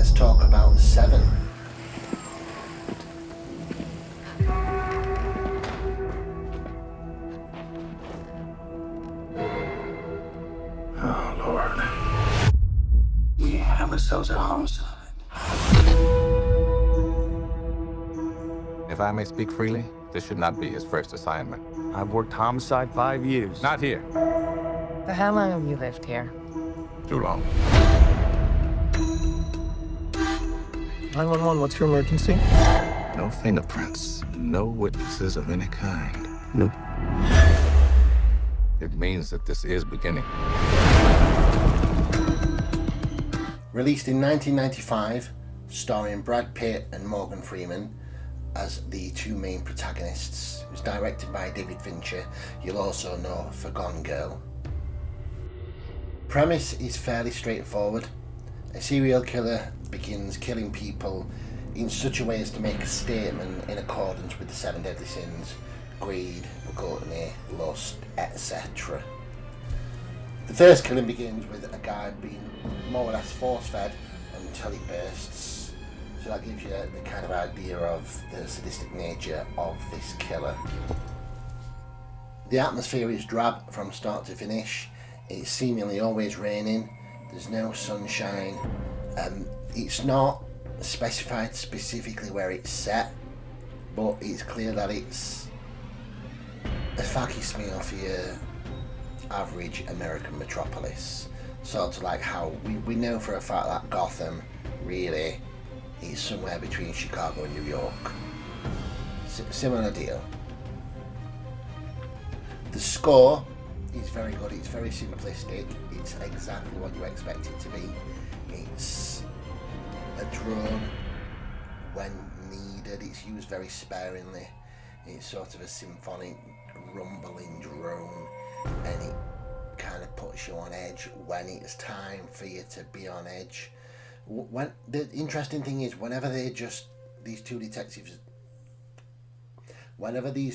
let's talk about Se7en. Oh, Lord. We have ourselves a homicide. If I may speak freely, this should not be his first assignment. I've worked homicide 5 years. Not here. For how long have you lived here? Too long. 911, what's your emergency? No fingerprints. No witnesses of any kind. No. It means that this is beginning. Released in 1995, starring Brad Pitt and Morgan Freeman as the two main protagonists. It was directed by David Fincher, you'll also know for Gone Girl. Premise is fairly straightforward. A serial killer begins killing people in such a way as to make a statement in accordance with the 7 deadly sins: greed, gluttony, lust, etc. The first killing begins with a guy being more or less force-fed until he bursts. So that gives you the kind of idea of the sadistic nature of this killer. The atmosphere is drab from start to finish. It's seemingly always raining. There's no sunshine. It's not specified specifically where it's set, but it's clear that it's a fakismeal for your average American metropolis. Sort of like how we know for a fact that Gotham really is somewhere between Chicago and New York. Similar deal. The score is very good. It's very simplistic. It's exactly what you expect it to be. It's a drone when needed. It's used very sparingly. It's sort of a symphonic rumbling drone, and it kind of puts you on edge when it's time for you to be on edge. When the interesting thing is, whenever these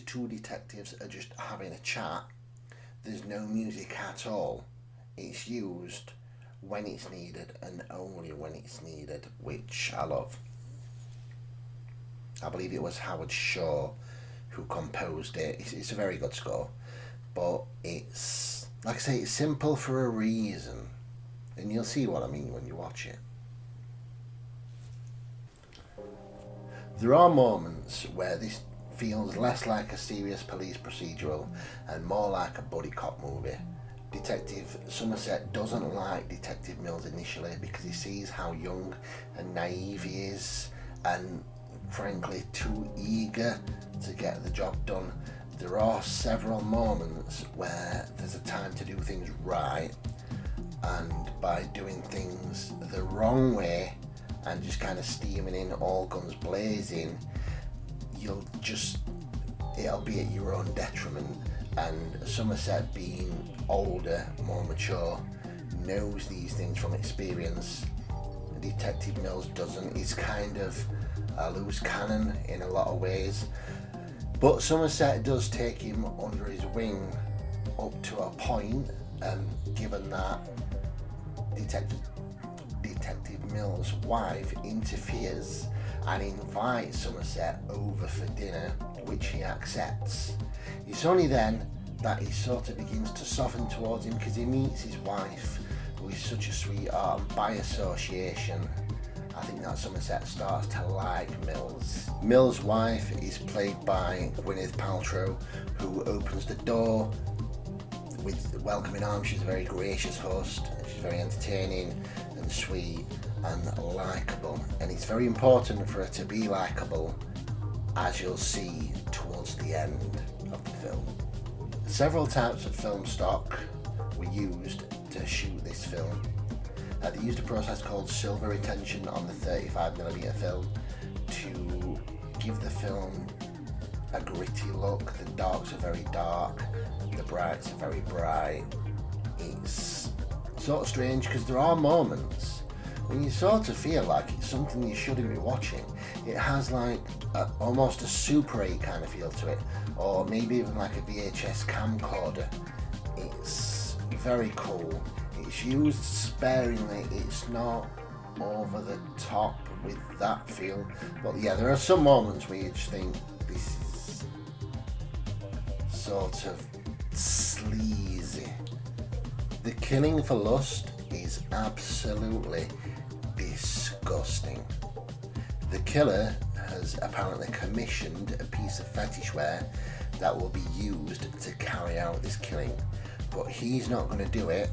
two detectives are just having a chat, there's no music at all. It's used when it's needed and only when it's needed, which I love. I believe it was Howard Shaw who composed it. It's a very good score, but it's, like I say, it's simple for a reason, and you'll see what I mean when you watch it. There are moments where this feels less like a serious police procedural and more like a buddy cop movie. Detective Somerset doesn't like Detective Mills initially because he sees how young and naive he is, and frankly too eager to get the job done. There are several moments where there's a time to do things right, and by doing things the wrong way and just kind of steaming in all guns blazing, it'll be at your own detriment. And Somerset, being older, more mature, knows these things from experience. Detective Mills doesn't. He's kind of a loose cannon in a lot of ways, but Somerset does take him under his wing up to a point, given that Detective Mills' wife interferes and invites Somerset over for dinner, which he accepts. It's only then that he sort of begins to soften towards him, because he meets his wife, who is such a sweetheart, and by association I think that Somerset starts to like Mills. Mills' wife is played by Gwyneth Paltrow, who opens the door with welcoming arms. She's a very gracious host. She's very entertaining and sweet and likeable, and it's very important for her to be likeable, as you'll see towards the end of the film. Several types of film stock were used to shoot this film. They used a process called silver retention on the 35mm film to give the film a gritty look. The darks are very dark, the brights are very bright. It's sort of strange because there are moments when you sort of feel like it's something you shouldn't be watching. It has like almost a Super 8 kind of feel to it, or maybe even like a VHS camcorder. It's very cool. It's used sparingly. It's not over the top with that feel. But yeah, there are some moments where you just think this is sort of sleazy. The killing for lust is absolutely disgusting. The killer has apparently commissioned a piece of fetishware that will be used to carry out this killing, but he's not going to do it.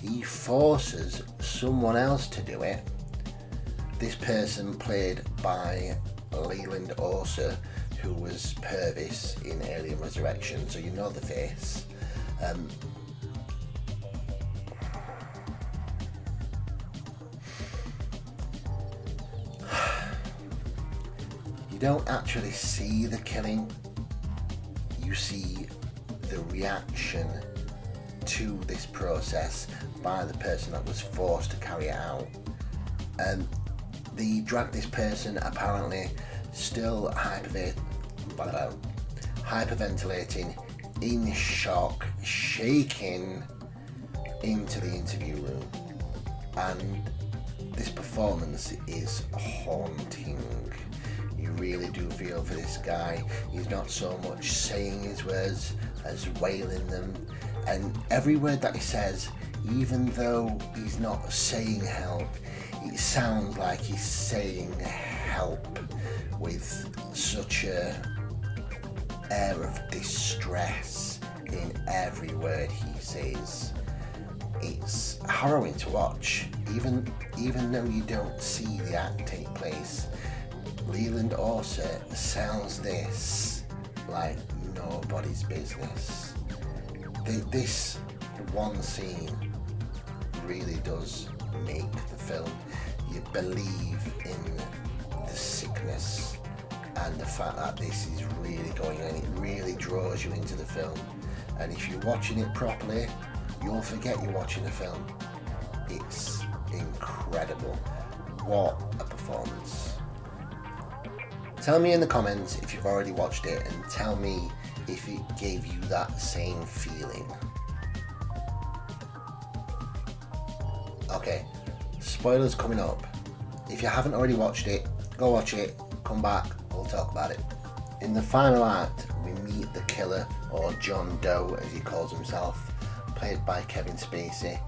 He forces someone else to do it. This person played by Leland Orser, who was Purvis in Alien Resurrection, so you know the face. You don't actually see the killing, you see the reaction to this process by the person that was forced to carry it out. They dragged this person, apparently still hyperventilating, in shock, shaking, into the interview room. And this performance is haunting. You really do feel for this guy. He's not so much saying his words as wailing them, and every word that he says, even though he's not saying help, it sounds like he's saying help with such a air of distress in every word he says. It's harrowing to watch, even though you don't see the act take place. Leland Orser sells this like nobody's business. This one scene really does make the film. You believe in the sickness and the fact that this is really going on. It really draws you into the film, and if you're watching it properly, you'll forget you're watching a film. It's incredible. What a performance. Tell me in the comments if you've already watched it, and tell me if it gave you that same feeling. Okay, spoilers coming up. If you haven't already watched it, go watch it, come back, we'll talk about it. In the final act, we meet the killer, or John Doe as he calls himself, played by Kevin Spacey.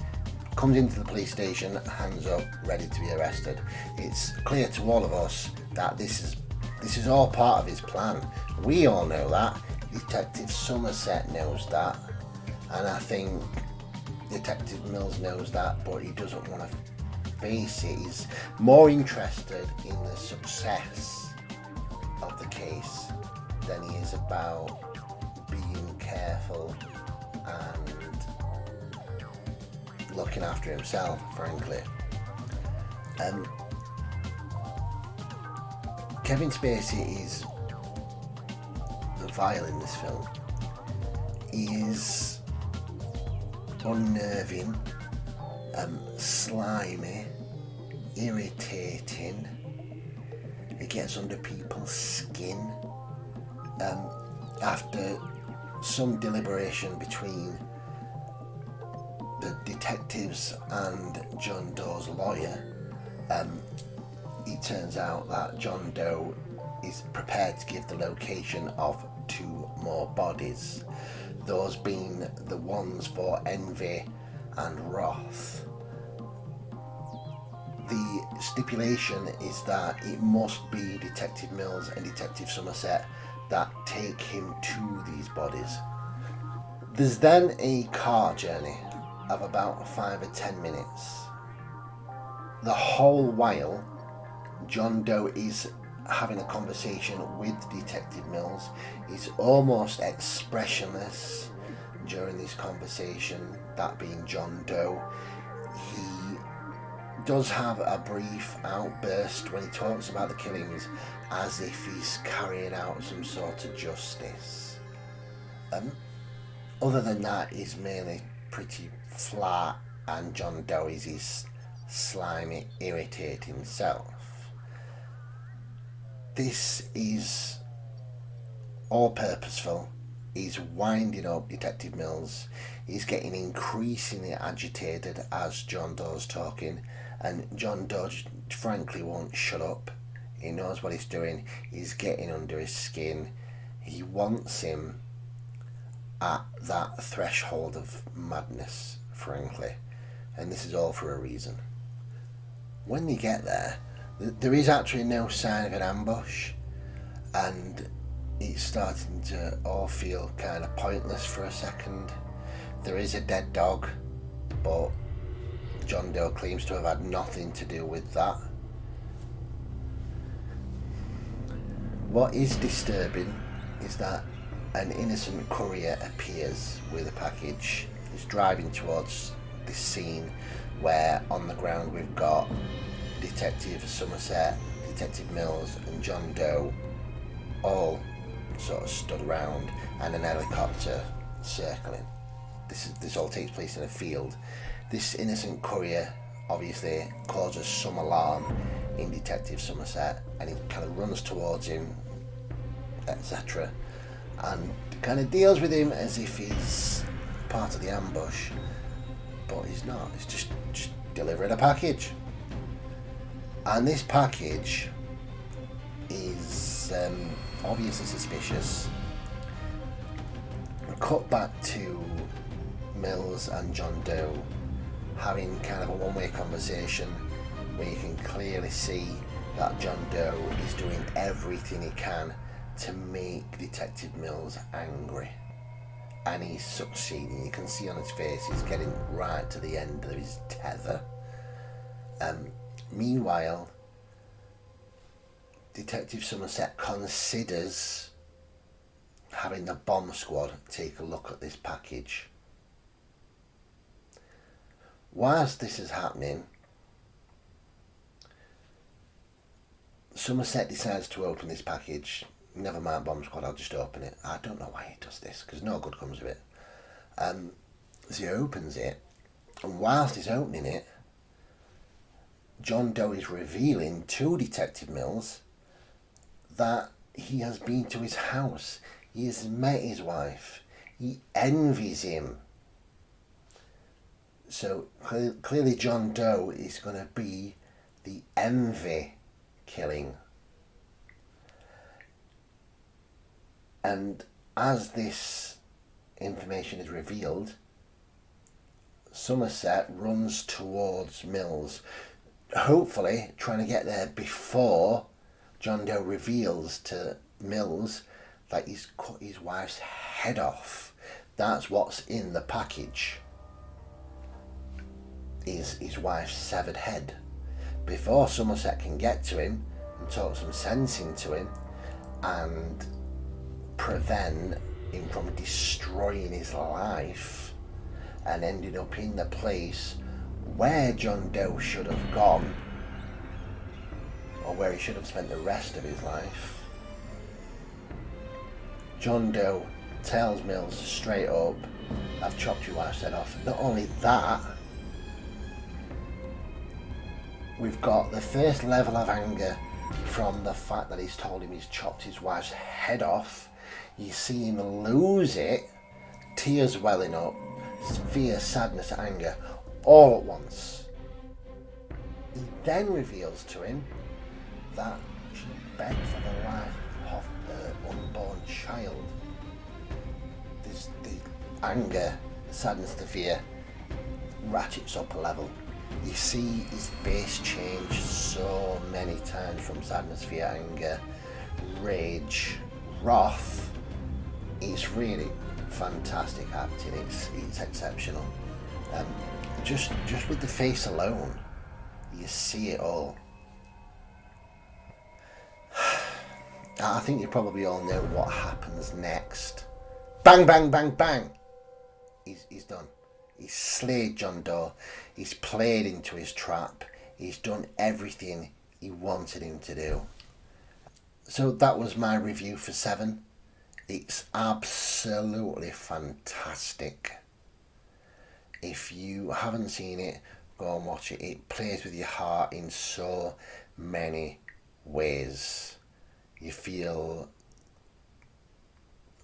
Comes into the police station, hands up, ready to be arrested. It's clear to all of us that this is all part of his plan. We all know that. Detective Somerset knows that, and I think Detective Mills knows that, but he doesn't want to face it. He's more interested in the success of the case than he is about being careful and looking after himself, frankly. Kevin Spacey is vile in this film. He is unnerving, slimy, irritating. He gets under people's skin. After some deliberation between the detectives and John Doe's lawyer, it turns out that John Doe is prepared to give the location of 2 more bodies, those being the ones for Envy and Roth. The stipulation is that it must be Detective Mills and Detective Somerset that take him to these bodies. There's then a car journey of about 5 or 10 minutes. The whole while, John Doe is having a conversation with Detective Mills. He's almost expressionless during this conversation, that being John Doe. He does have a brief outburst when he talks about the killings as if he's carrying out some sort of justice. Other than that, he's merely pretty flat, and John Doe is his slimy, irritating self. This is all purposeful. He's winding up Detective Mills. He's getting increasingly agitated as John Doe's talking, And John Dodge, frankly, won't shut up. He knows what he's doing. He's getting under his skin. He wants him at that threshold of madness, frankly. And this is all for a reason. When they get there, there is actually no sign of an ambush, and it's starting to all feel kind of pointless for a second. There is a dead dog, but John Doe claims to have had nothing to do with that. What is disturbing is that an innocent courier appears with a package. He's driving towards this scene where on the ground we've got Detective Somerset, Detective Mills and John Doe all sort of stood around, and an helicopter circling. This all takes place in a field. This innocent courier obviously causes some alarm in Detective Somerset, and he kind of runs towards him, etc., and kind of deals with him as if he's part of the ambush, but he's not. He's just delivering a package, and this package is obviously suspicious. Cut back to Mills and John Doe having kind of a one-way conversation where you can clearly see that John Doe is doing everything he can to make Detective Mills angry, and he's succeeding. You can see on his face he's getting right to the end of his tether. Meanwhile, Detective Somerset considers having the bomb squad take a look at this package. Whilst this is happening, Somerset decides to open this package. Never mind bomb squad, I'll just open it. I don't know why he does this, because no good comes of it. So he opens it, and whilst he's opening it, John Doe is revealing to Detective Mills that he has been to his house. He has met his wife. He envies him. So clearly John Doe is going to be the envy killing. And as this information is revealed, Somerset runs towards Mills, hopefully trying to get there before John Doe reveals to Mills that he's cut his wife's head off. That's what's in the package, is his wife's severed head. Before Somerset can get to him and talk some sense into him and prevent him from destroying his life and ending up in the place where John Doe should have gone, or where he should have spent the rest of his life, John Doe tells Mills straight up, I've chopped your wife's head off. Not only that, we've got the first level of anger from the fact that he's told him he's chopped his wife's head off. You see him lose it, tears welling up, fear, sadness, anger, all at once. He then reveals to him that she begged for the life of her unborn child. The anger, sadness, the fear ratchets up a level. You see his face change so many times from sadness, fear, anger, rage, wrath. It's really fantastic acting. It's exceptional. Just with the face alone, you see it all. I think you probably all know what happens next. Bang, bang, bang, bang. He's done. He's slayed John Doe. He's played into his trap. He's done everything he wanted him to do. So that was my review for Se7en. It's absolutely fantastic. If you haven't seen it, go and watch it. It plays with your heart in so many ways. You feel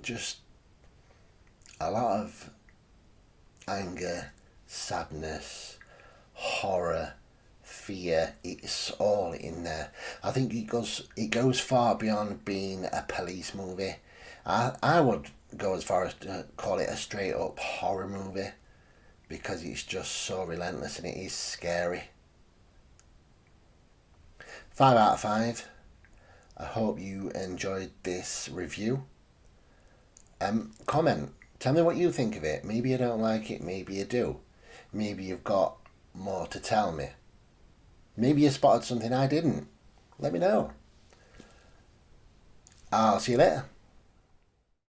just a lot of anger, sadness, horror, fear, it's all in there. I think it goes far beyond being a police movie. I would go as far as to call it a straight up horror movie, because it's just so relentless and it is scary. 5 out of 5. I hope you enjoyed this review. Comment. Tell me what you think of it. Maybe you don't like it, maybe you do. Maybe you've got more to tell me. Maybe you spotted something I didn't. Let me know. I'll see you later.